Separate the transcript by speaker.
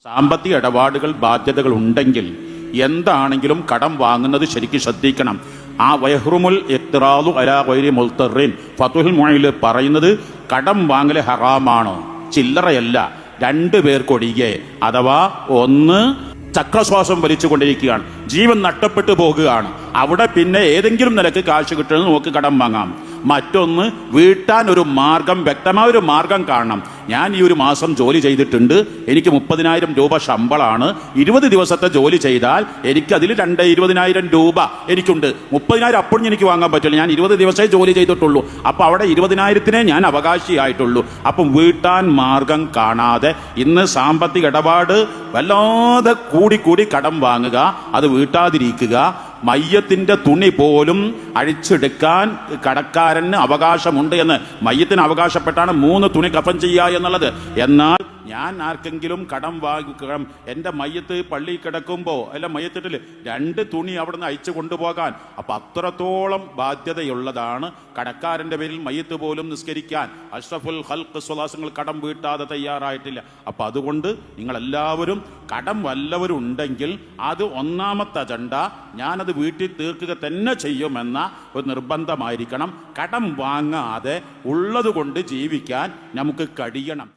Speaker 1: സാമ്പത്തിക ഇടപാടുകൾ ബാധ്യതകൾ ഉണ്ടെങ്കിൽ എന്താണെങ്കിലും കടം വാങ്ങുന്നത് ശരിക്കും ശ്രദ്ധിക്കണം. ആ വയഹ്റുമുൽ ഇഖ്തിറാദു അലാ ഗൈരി മുൽത്തറിൻ ഫതുഹുൽ മുഈനിൽ പറയുന്നത് കടം വാങ്ങൽ ഹറാമാണ്, ചില്ലറയല്ല, രണ്ടു പേർക്കൊഴികെ. അഥവാ ഒന്ന് ചക്രശ്വാസം വലിച്ചുകൊണ്ടിരിക്കുകയാണ്, ജീവൻ നഷ്ടപ്പെട്ടു പോകുകയാണ്, അവിടെ പിന്നെ ഏതെങ്കിലും നിലക്ക് കാശ് കിട്ടുന്നത് നോക്ക് കടം വാങ്ങാം. മറ്റൊന്ന് വീട്ടാൻ ഒരു മാർഗം, വ്യക്തമായ ഒരു മാർഗം കാണണം. ഞാൻ ഈ ഒരു മാസം ജോലി ചെയ്തിട്ടുണ്ട്, എനിക്ക് 30,000 രൂപ ശമ്പളമാണ്, 20 ദിവസത്തെ ജോലി ചെയ്താൽ എനിക്കതിൽ 20,000 രൂപ എനിക്കുണ്ട്. 30,000 അപ്പോഴും എനിക്ക് വാങ്ങാൻ പറ്റില്ല, ഞാൻ 20 ദിവസമേ ജോലി ചെയ്തിട്ടുള്ളൂ. അപ്പോൾ അവിടെ 20,000-നെ ഞാൻ അവകാശിയായിട്ടുള്ളൂ. അപ്പം വീട്ടാൻ മാർഗം കാണാതെ ഇന്ന് സാമ്പത്തിക ഇടപാട് വല്ലാതെ കൂടി കടം വാങ്ങുക, അത് വീട്ടാതിരിക്കുക. മയ്യത്തിന്റെ തുണി പോലും അഴിച്ചെടുക്കാൻ കടക്കാരന് അവകാശമുണ്ട് എന്ന് മയ്യത്തിന് അവകാശപ്പെട്ടാണ് 3 തുണി കഫൻ ചെയ്യുക എന്നുള്ളത്. എന്നാൽ ഞാൻ ആർക്കെങ്കിലും കടം വാങ്ങിക്കണം, എൻ്റെ മയ്യത്ത് പള്ളി കിടക്കുമ്പോൾ അല്ല മയ്യത്തിട്ടിൽ 2 തുണി അവിടെ നിന്ന് അയച്ചു കൊണ്ടുപോകാൻ, അപ്പം അത്രത്തോളം ബാധ്യതയുള്ളതാണ്. കടക്കാരൻ്റെ പേരിൽ മയ്യത്ത് പോലും നിസ്കരിക്കാൻ അഷ്റഫുൽ ഖൽഖ് സ്വലാസങ്ങൾ കടം വീട്ടാതെ തയ്യാറായിട്ടില്ല. അപ്പം അതുകൊണ്ട് നിങ്ങളെല്ലാവരും കടം വല്ലവരും ഉണ്ടെങ്കിൽ അത് ഒന്നാമത്തെ അജണ്ട, ഞാനത് വീട്ടിൽ തീർക്കുക തന്നെ ചെയ്യുമെന്ന ഒരു നിർബന്ധമായിരിക്കണം. കടം വാങ്ങാതെ ഉള്ളത് കൊണ്ട് ജീവിക്കാൻ നമുക്ക് കഴിയണം.